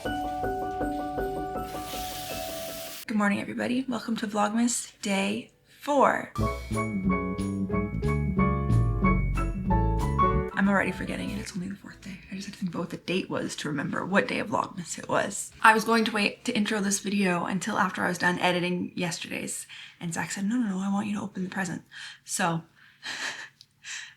Good morning, everybody. Welcome to Vlogmas Day 4. I'm already forgetting it. It's only the 4th day. I just had to think about what the date was to remember what day of Vlogmas it was. I was going to wait to intro this video until after I was done editing yesterday's, and Zach said, no, I want you to open the present. So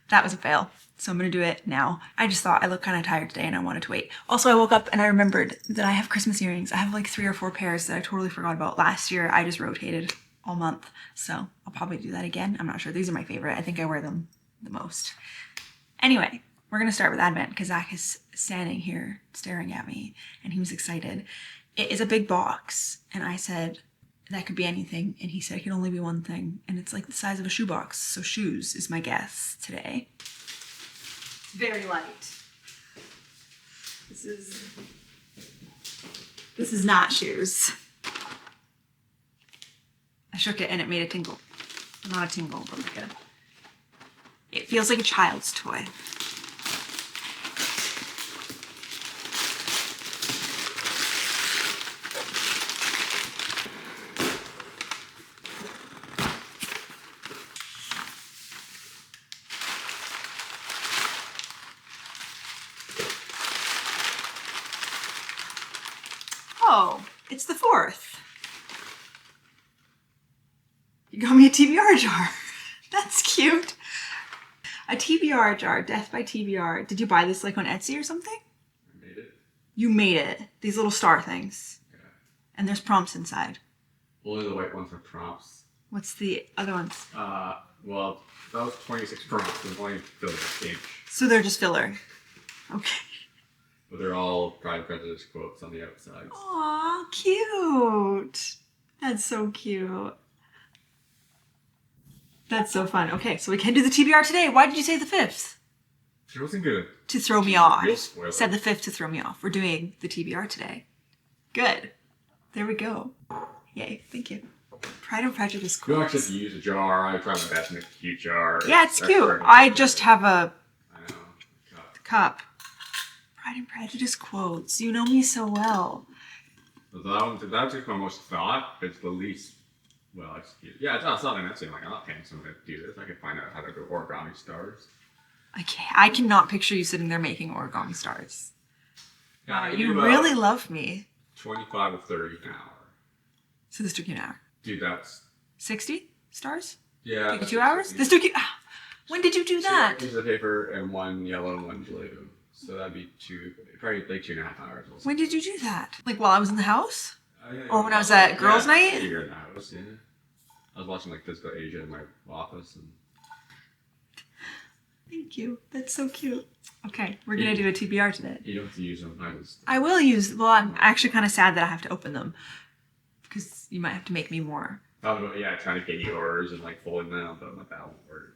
that was a fail. So I'm gonna do it now. I just thought I looked kind of tired today and I wanted to wait. Also, I woke up and I remembered that I have Christmas earrings. I have like 3 or 4 pairs that I totally forgot about. Last year, I just rotated all month. So I'll probably do that again. I'm not sure. These are my favorite. I think I wear them the most. Anyway, we're gonna start with Advent because Zach is standing here staring at me and he was excited. It is a big box and I said, that could be anything. And he said, it can only be one thing. And it's like the size of a shoebox. So shoes is my guess today. Very light. This is not shoes. I shook it and it made a tingle. Not a tingle, but like it feels like a child's toy. Oh, it's the 4th. You got me a TBR jar. That's cute. A TBR jar, Death by TBR. Did you buy this like on Etsy or something? I made it. You made it. These little star things. Yeah. And there's prompts inside. Only the white ones are prompts. What's the other ones? Well, that was 26 prompts and only filled with page. So they're just filler. Okay. But they're all Pride and Prejudice quotes on the outside. Aw, cute. That's so cute. That's so fun. Okay, so we can do the TBR today. Why did you say the 5th? She wasn't good. To throw me off. Real spoiler. Said the 5th to throw me off. We're doing the TBR today. Good. There we go. Yay, thank you. Pride and Prejudice You don't quotes. actually have to use a jar. I try my best to make a cute jar. Yeah, it's That's cute. very I good. just have a I know. cup. Pride and Prejudice quotes. You know me so well. That's my most thought. It's the least well executed. Yeah, it's not an essay. I'm not paying someone to do this. I can find out how to do origami stars. I cannot picture you sitting there making origami stars. Yeah, Wow, I you do really about love me. 25 to 30 an hour. So this took you an hour. Dude, that's 60 stars? yeah. Took you 2 hours? This took you. When did you do that? 2 pieces of paper and 1 yellow and 1 blue. So that'd be probably like 2.5 hours. Also. When did you do that? Like while I was in the house? Or when I was at girls' night? You're in the house, yeah. I was watching like Physical Asia in my office. And Thank you. That's so cute. Okay, we're gonna do a TBR today. you don't have to use them. I will use. Well, I'm actually kind of sad that I have to open them because you might have to make me more. Yeah, trying to get yours and like folding them, but that won't work.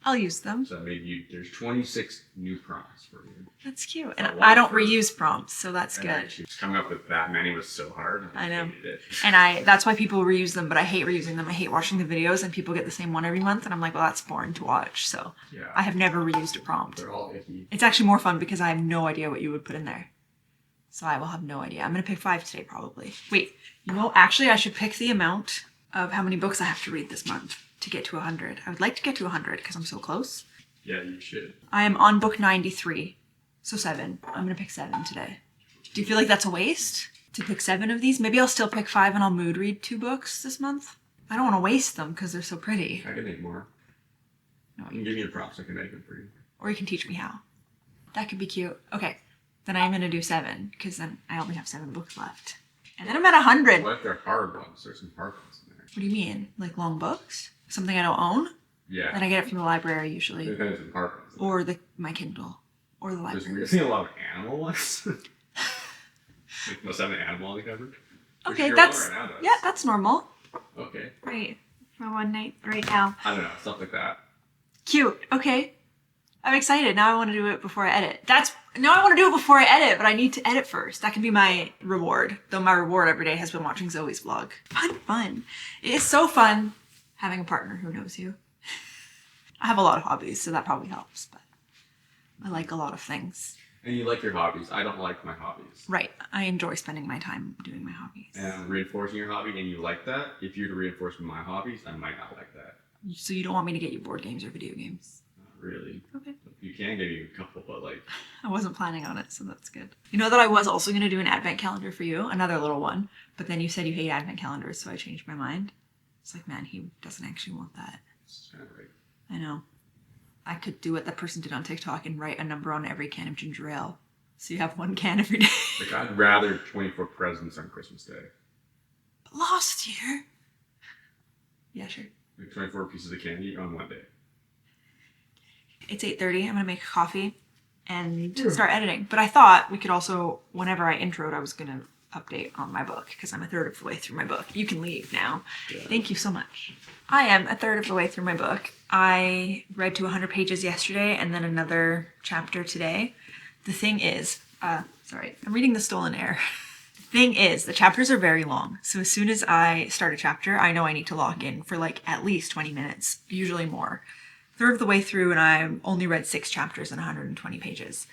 I'll use them. So maybe there's 26 new prompts for you. That's cute. So And I don't reuse prompts, so that's And good. just coming up with that many was so hard. I know. hated it. And that's why people reuse them, but I hate reusing them. I hate watching the videos and people get the same one every month and I'm like, well, that's boring to watch. So Yeah. I have never reused a prompt. They're all icky. It's actually more fun because I have no idea what you would put in there. So I will have no idea. I'm gonna pick 5 today probably. Wait, actually I should pick the amount of how many books I have to read this month to get to 100. I would like to get to 100 because I'm so close. Yeah, you should. I am on book 93, so 7. I'm gonna pick 7 today. Do you feel like that's a waste to pick 7 of these? Maybe I'll still pick 5 and I'll mood read 2 books this month. I don't want to waste them because they're so pretty. I can make more. No, You can give me your prompts. I can make them for you. or you can teach me how. That could be cute. Okay, then I'm gonna do 7 because then I only have 7 books left. And then I'm at 100. What if they're hard ones? There's some hard ones in there. What do you mean? Like long books? Something I don't own? Yeah. Then I get it from the library usually. There's some hard ones. Or my Kindle. Or the There's library. a lot of animal ones. Like, must have an animal on the cover. Okay, Your that's... one right now does. Yeah, that's normal. Okay. Right. For one night right now. I don't know, stuff like that. Cute. Okay. I'm excited. Now I want to do it before I edit. Now I want to do it before I edit, but I need to edit first. That can be my reward. Though my reward every day has been watching Zoe's vlog. Fun. It is so fun having a partner who knows you. I have a lot of hobbies, so that probably helps, but I like a lot of things. And you like your hobbies. I don't like my hobbies. Right. I enjoy spending my time doing my hobbies. And I'm reinforcing your hobby and you like that. If you were to reinforce my hobbies, I might not like that. So you don't want me to get you board games or video games? Not really. Okay. You can get me a couple, but like... I wasn't planning on it, so that's good. You know that I was also going to do an advent calendar for you, another little one, but then you said you hate advent calendars, so I changed my mind. It's like, man, he doesn't actually want that. It's kind of right. I know. I could do what that person did on TikTok and write a number on every can of ginger ale. So you have one can every day. Like, I'd rather 24 presents on Christmas Day. But last year... Yeah, sure. Like 24 pieces of candy on one day. It's 8:30. I'm going to make a coffee and start editing. But I thought we could also, whenever I introed, I was going to update on my book because I'm a third of the way through my book. You can leave now. Yeah. Thank you so much. I am a third of the way through my book. I read to 100 pages yesterday and then another chapter today. The thing is, sorry, I'm reading The Stolen Air. The thing is, the chapters are very long. So as soon as I start a chapter, I know I need to log in for like at least 20 minutes, usually more. Third of the way through and I only read 6 chapters and 120 pages.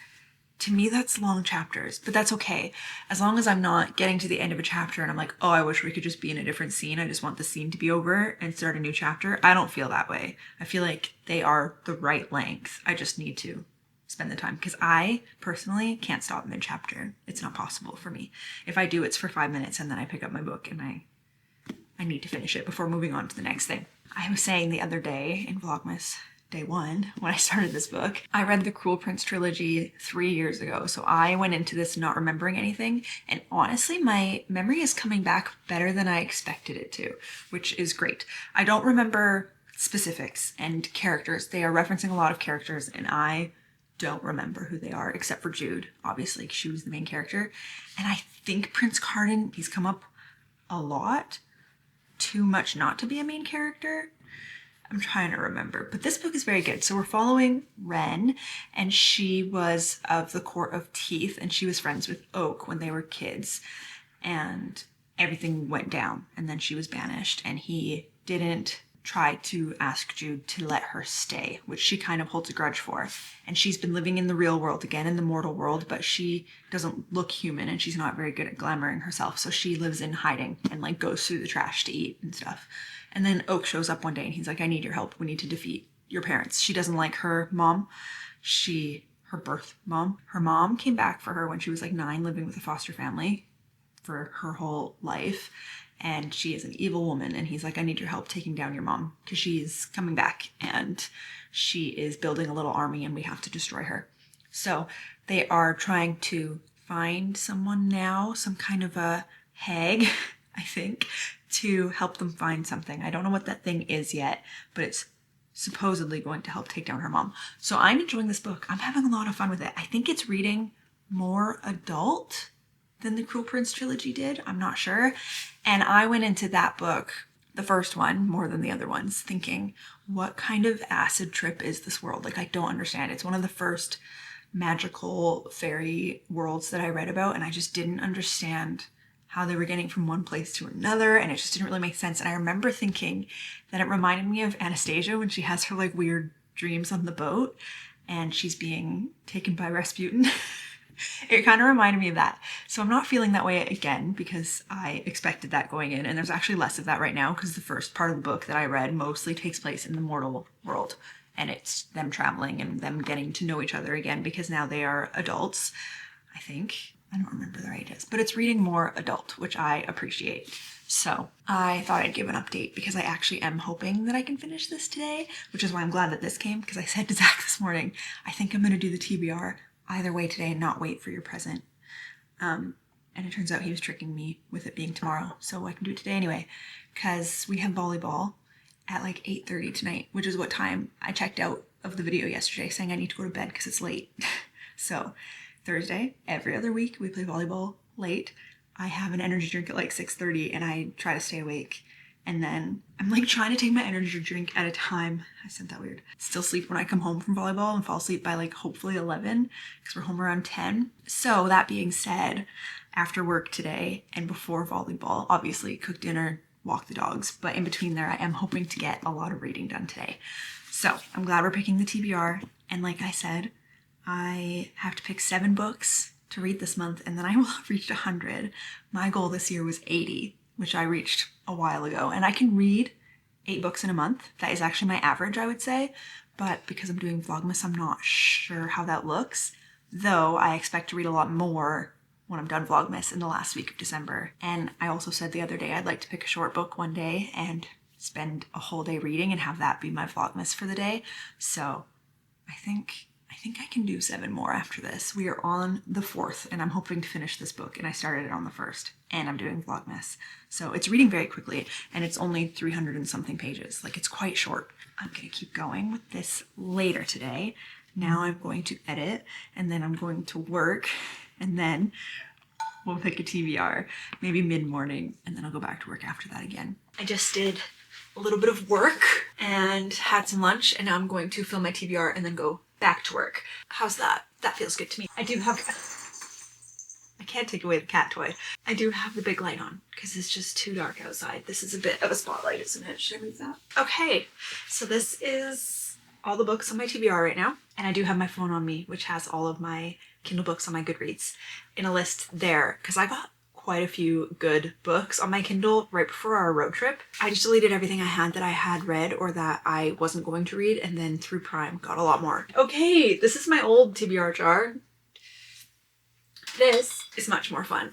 To me, that's long chapters, but that's okay. As long as I'm not getting to the end of a chapter and I'm like, oh, I wish we could just be in a different scene. I just want the scene to be over and start a new chapter. I don't feel that way. I feel like they are the right length. I just need to spend the time because I personally can't stop mid-chapter. It's not possible for me. If I do, it's for 5 minutes and then I pick up my book and I need to finish it before moving on to the next thing. I was saying the other day in Vlogmas, day 1, when I started this book, I read the Cruel Prince trilogy 3 years ago. So I went into this not remembering anything. And honestly, my memory is coming back better than I expected it to, which is great. I don't remember specifics and characters. They are referencing a lot of characters and I don't remember who they are except for Jude, obviously, because she was the main character. And I think Prince Cardan, he's come up a lot. Too much not to be a main character. I'm trying to remember, but this book is very good. So we're following Wren, and she was of the Court of Teeth, and she was friends with Oak when they were kids, and everything went down, and then she was banished, and he didn't try to ask Jude to let her stay, which she kind of holds a grudge for. And she's been living in the real world again, in the mortal world, but she doesn't look human, and she's not very good at glamoring herself, so she lives in hiding and like goes through the trash to eat and stuff. And then Oak shows up one day and he's like, I need your help. We need to defeat your parents. She doesn't like her mom. Her birth mom. Her mom came back for her when she was like 9, living with a foster family for her whole life. And she is an evil woman. And he's like, I need your help taking down your mom because she's coming back and she is building a little army and we have to destroy her. So they are trying to find someone now, some kind of a hag, I think, to help them find something. I don't know what that thing is yet, but it's supposedly going to help take down her mom. So I'm enjoying this book. I'm having a lot of fun with it. I think it's reading more adult than the Cruel Prince trilogy did. I'm not sure. And I went into that book, the first one, more than the other ones, thinking, what kind of acid trip is this world? Like, I don't understand. It's one of the first magical fairy worlds that I read about, and I just didn't understand how they were getting from one place to another, and it just didn't really make sense. And I remember thinking that it reminded me of Anastasia when she has her like weird dreams on the boat and she's being taken by Rasputin. It kind of reminded me of that. So I'm not feeling that way again because I expected that going in, and there's actually less of that right now because the first part of the book that I read mostly takes place in the mortal world, and it's them traveling and them getting to know each other again because now they are adults, I think. I don't remember their ages, but it's reading more adult, which I appreciate. So I thought I'd give an update because I actually am hoping that I can finish this today, which is why I'm glad that this came, because I said to Zach this morning, I think I'm going to do the TBR either way today and not wait for your present. And it turns out he was tricking me with it being tomorrow, so I can do it today anyway, because we have volleyball at like 8:30 tonight, which is what time I checked out of the video yesterday saying I need to go to bed because it's late. So Thursday, every other week, we play volleyball late. I have an energy drink at like 6:30 and I try to stay awake. And then I'm like trying to take my energy drink at a time. I said that weird. Still sleep when I come home from volleyball and fall asleep by like hopefully 11 because we're home around 10. So that being said, after work today and before volleyball, obviously cook dinner, walk the dogs. But in between there, I am hoping to get a lot of reading done today. So I'm glad we're picking the TBR. And like I said, I have to pick 7 books to read this month, and then I will have reached 100. My goal this year was 80, which I reached a while ago, and I can read 8 books in a month. That is actually my average, I would say, but because I'm doing Vlogmas, I'm not sure how that looks, though I expect to read a lot more when I'm done Vlogmas in the last week of December. And I also said the other day I'd like to pick a short book one day and spend a whole day reading and have that be my Vlogmas for the day. So I think I can do 7 more after this. We are on the 4th and I'm hoping to finish this book, and I started it on the 1st and I'm doing Vlogmas. So it's reading very quickly and it's only 300 and something pages. Like, it's quite short. I'm gonna keep going with this later today. Now I'm going to edit, and then I'm going to work, and then we'll pick a TBR, maybe mid-morning, and then I'll go back to work after that again. I just did a little bit of work and had some lunch, and now I'm going to film my TBR and then go back to work. How's that? That feels good to me. I can't take away the cat toy. I do have the big light on because it's just too dark outside. This is a bit of a spotlight, isn't it? Should I move that? Okay, so this is all the books on my TBR right now. And I do have my phone on me, which has all of my Kindle books on my Goodreads in a list there, because I got quite a few good books on my Kindle right before our road trip. I just deleted everything I had read or that I wasn't going to read, and then through Prime got a lot more. Okay, this is my old TBR jar. This is much more fun.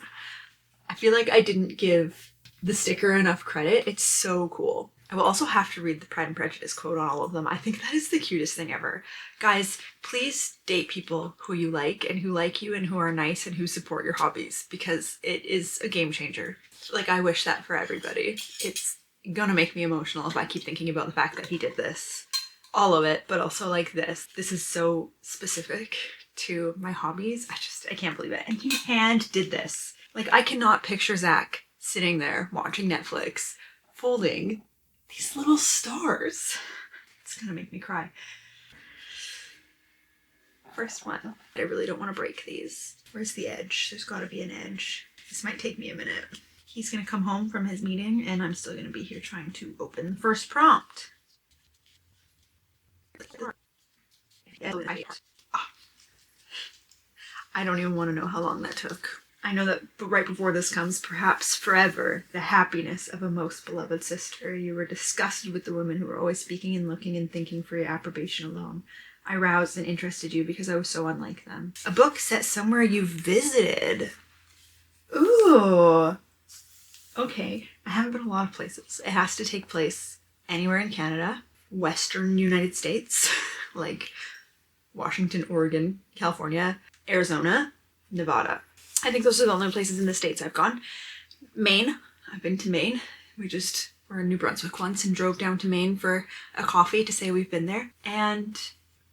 I feel like I didn't give the sticker enough credit. It's so cool. I will also have to read the Pride and Prejudice quote on all of them. I think that is the cutest thing ever. Guys, please date people who you like and who like you and who are nice and who support your hobbies, because it is a game changer. Like, I wish that for everybody. It's gonna make me emotional if I keep thinking about the fact that he did this. All of it, but also like this. This is so specific to my hobbies. I can't believe it. And he hand did this. Like, I cannot picture Zach sitting there watching Netflix, folding these little stars. It's gonna make me cry. First one. I really don't want to break these. Where's the edge? There's gotta be an edge. This might take me a minute. He's gonna come home from his meeting and I'm still gonna be here trying to open the first prompt. I don't even want to know how long that took. I know that right before this comes, perhaps forever, the happiness of a most beloved sister. You were disgusted with the women who were always speaking and looking and thinking for your approbation alone. I roused and interested you because I was so unlike them. A book set somewhere you visited. Ooh. Okay. I haven't been a lot of places. It has to take place anywhere in Canada, Western United States, like Washington, Oregon, California, Arizona, Nevada. I think those are the only places in the States I've gone. Maine. I've been to Maine. We were in New Brunswick once and drove down to Maine for a coffee to say we've been there. And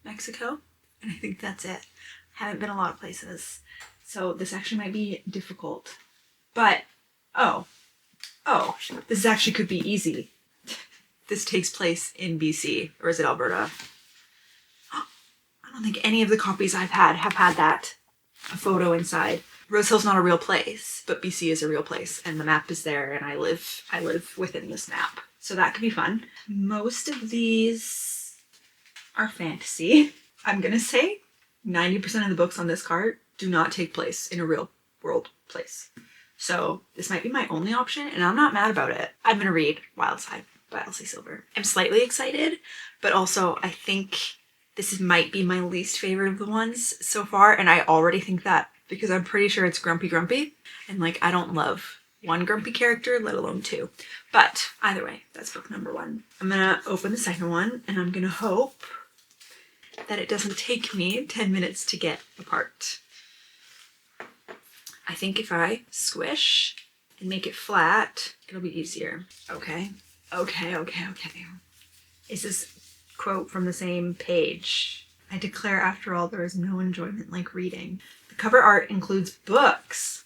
Mexico. And I think that's it. Haven't been a lot of places. So this actually might be difficult. But, oh, this actually could be easy. This takes place in BC, or is it Alberta? I don't think any of the copies I've had have had that. A photo inside. Rose Hill's not a real place, but BC is a real place, and the map is there, and I live within this map. So that could be fun. Most of these are fantasy. I'm gonna say 90% of the books on this cart do not take place in a real world place. So this might be my only option, and I'm not mad about it. I'm gonna read Wildside by Elsie Silver. I'm slightly excited, but also I think this might be my least favorite of the ones so far, and I already think that because I'm pretty sure it's Grumpy, and like, I don't love one grumpy character, let alone 2. But either way, that's book number 1. I'm gonna open the second one, and I'm gonna hope that it doesn't take me 10 minutes to get apart. I think if I squish and make it flat, it'll be easier. Okay. Is this quote from the same page? I declare, after all, there is no enjoyment like reading. The cover art includes books.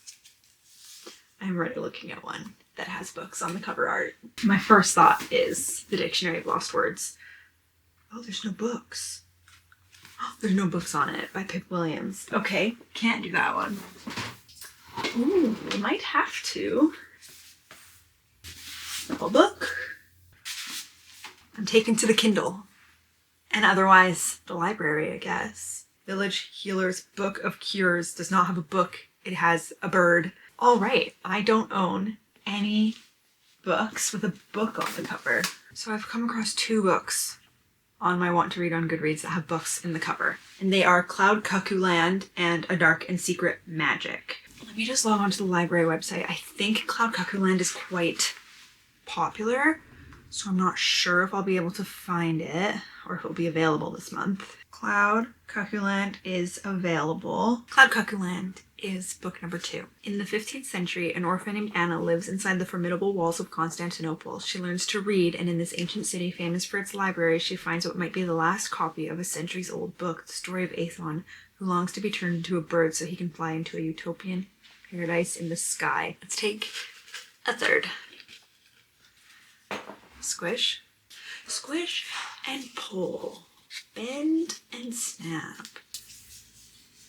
I'm already looking at one that has books on the cover art. My first thought is The Dictionary of Lost Words. Oh, there's no books. Oh, there's no books on it by Pip Williams. Okay, can't do that one. Ooh, we might have to. Spell book. I'm taken to the Kindle. And otherwise, the library, I guess. Village Healer's Book of Cures does not have a book. It has a bird. All right, I don't own any books with a book on the cover. So I've come across 2 books on my Want to Read on Goodreads that have books in the cover. And they are Cloud Cuckoo Land and A Dark and Secret Magic. Let me just log on to the library website. I think Cloud Cuckoo Land is quite popular, so I'm not sure if I'll be able to find it or if it'll be available this month. Cloud Cuckoo Land is available. Cloud Cuckoo Land is book number 2. In the 15th century, an orphan named Anna lives inside the formidable walls of Constantinople. She learns to read, and in this ancient city, famous for its library, she finds what might be the last copy of a centuries-old book, the story of Aethon, who longs to be turned into a bird so he can fly into a utopian paradise in the sky. Let's take a third. Squish, squish, and pull. Bend and snap.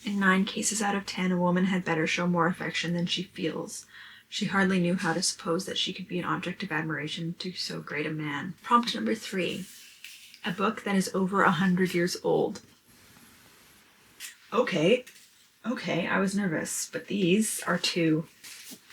In 9 cases out of 10, a woman had better show more affection than she feels. She hardly knew how to suppose that she could be an object of admiration to so great a man. Prompt number 3. A book that is over 100 years old. Okay, I was nervous, but these are 2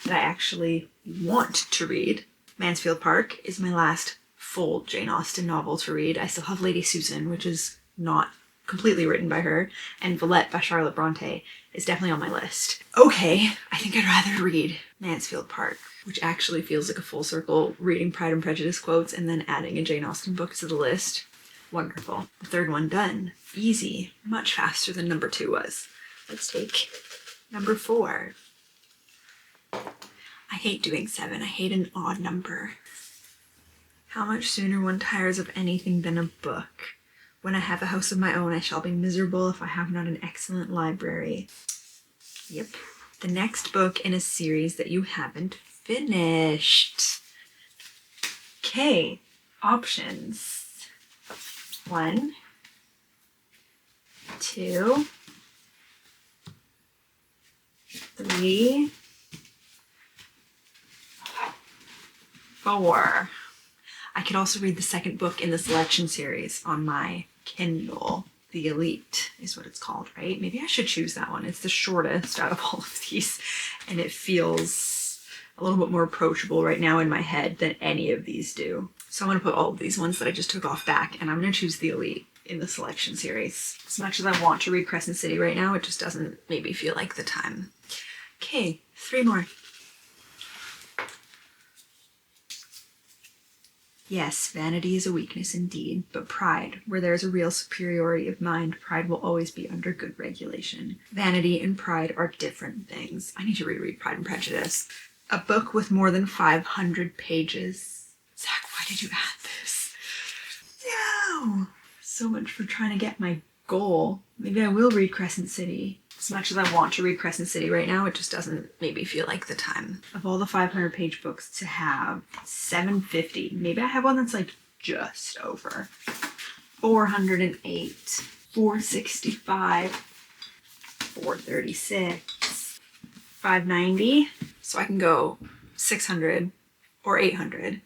that I actually want to read. Mansfield Park is my last full Jane Austen novel to read. I still have Lady Susan, which is not completely written by her, and Villette by Charlotte Bronte is definitely on my list. Okay, I think I'd rather read Mansfield Park, which actually feels like a full circle, reading Pride and Prejudice quotes and then adding a Jane Austen book to the list. Wonderful. The third one done. Easy. Much faster than number 2 was. Let's take number 4. I hate doing 7. I hate an odd number. How much sooner one tires of anything than a book. When I have a house of my own, I shall be miserable if I have not an excellent library. Yep. The next book in a series that you haven't finished. Okay. Options. 1, 2, 3, 4. I could also read the second book in the selection series on my Kindle. The Elite is what it's called, right? Maybe I should choose that one. It's the shortest out of all of these, and it feels a little bit more approachable right now in my head than any of these do. So I'm going to put all of these ones that I just took off back, and I'm going to choose The Elite in the selection series. As much as I want to read Crescent City right now, it just doesn't maybe feel like the time. Okay, 3 more. Yes, vanity is a weakness indeed, but pride, where there is a real superiority of mind, pride will always be under good regulation. Vanity and pride are different things. I need to reread Pride and Prejudice. A book with more than 500 pages. Zach, why did you add this? No! So much for trying to get my goal. Maybe I will read Crescent City. As much as I want to read Crescent City right now, it just doesn't maybe feel like the time. Of all the 500-page books to have, 750. Maybe I have one that's like just over. 408, 465, 436, 590. So I can go 600 or 800.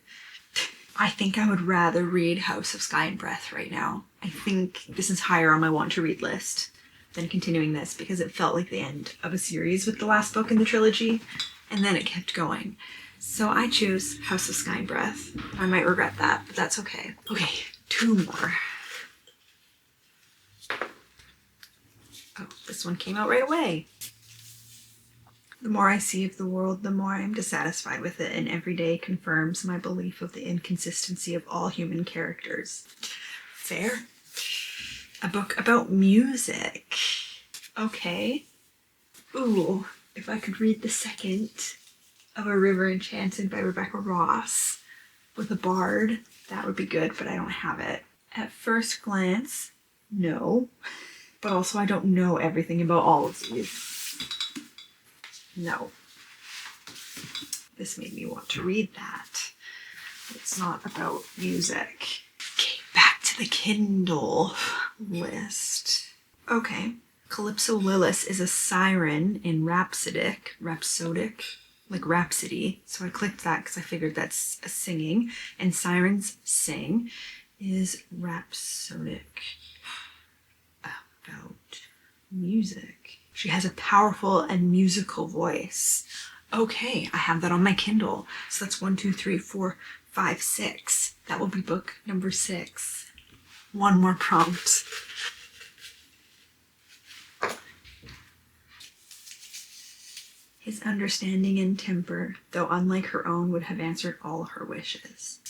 I think I would rather read House of Sky and Breath right now. I think this is higher on my want to read list than continuing this because it felt like the end of a series with the last book in the trilogy, and then it kept going. So I choose House of Sky and Breath. I might regret that, but that's okay. Okay, 2 more. Oh, this one came out right away. The more I see of the world, the more I am dissatisfied with it, and every day confirms my belief of the inconsistency of all human characters. Fair. A book about music. Okay. Ooh, if I could read the second of A River Enchanted by Rebecca Ross with a bard, that would be good, but I don't have it. At first glance, no. But also I don't know everything about all of these. No. This made me want to read that. It's not about music. Okay, back to the Kindle list. Okay. Calypso Lillis is a siren in rhapsodic, like Rhapsody. So I clicked that because I figured that's a singing. And sirens sing is rhapsodic about Music. She has a powerful and musical voice. Okay, I have that on my Kindle. So that's 1, 2, 3, 4, 5, 6. That will be book number 6. One more prompt. His understanding and temper, though unlike her own, would have answered all her wishes.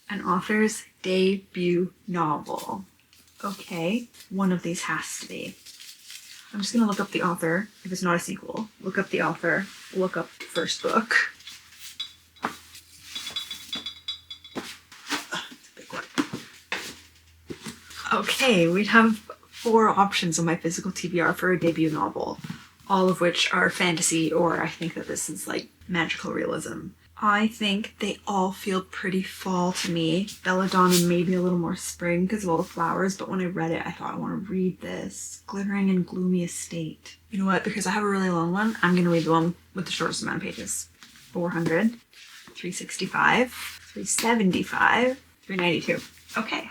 An author's debut novel. Okay, one of these has to be. I'm just gonna look up the author. If it's not a sequel, look up the author, look up the first book. It's a big one. Okay, we have 4 options on my physical TBR for a debut novel, all of which are fantasy, or I think that this is like magical realism. I think they all feel pretty fall to me. Belladonna maybe a little more spring because of all the flowers, but when I read it, I thought I want to read this. Glittering and Gloomy Estate. You know what? Because I have a really long one, I'm going to read the one with the shortest amount of pages. 400, 365, 375, 392. Okay.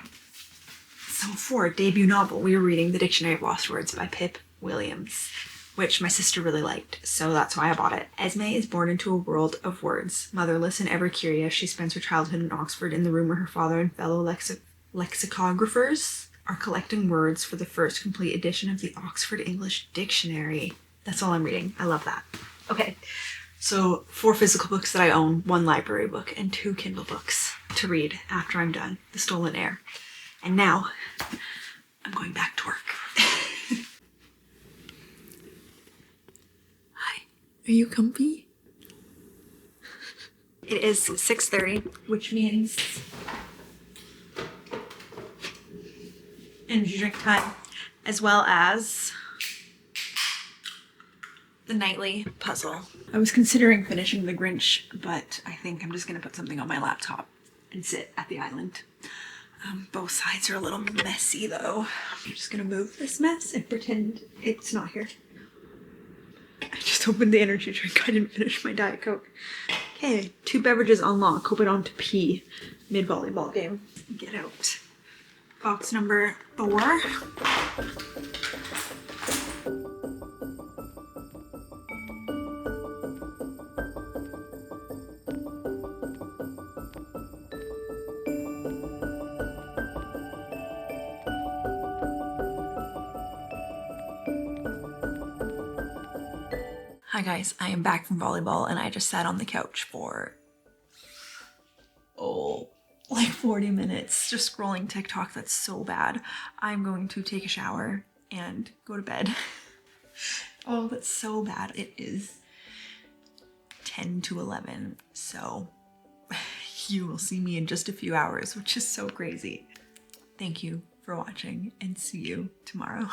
So for a debut novel, we were reading The Dictionary of Lost Words by Pip Williams, which my sister really liked, so that's why I bought it. Esme is born into a world of words. Motherless and ever curious, she spends her childhood in Oxford in the room where her father and fellow lexicographers are collecting words for the first complete edition of the Oxford English Dictionary. That's all I'm reading. I love that. Okay, so 4 physical books that I own, 1 library book, and 2 Kindle books to read after I'm done. The Stolen Heir. And now, I'm going back to work. Are you comfy? It is 6:30, which means energy drink time, as well as the nightly puzzle. I was considering finishing The Grinch, but I think I'm just gonna put something on my laptop and sit at the island. Both sides are a little messy though. I'm just gonna move this mess and pretend it's not here. I just opened the energy drink. I didn't finish my Diet Coke. Okay, 2 beverages unlocked. Hope I don't have to pee mid-volleyball game. Get out. Box number 4. Hi guys, I am back from volleyball and I just sat on the couch for, like 40 minutes just scrolling TikTok. That's so bad. I'm going to take a shower and go to bed. Oh, that's so bad. It is 10 to 11, so you will see me in just a few hours, which is so crazy. Thank you for watching and see you tomorrow.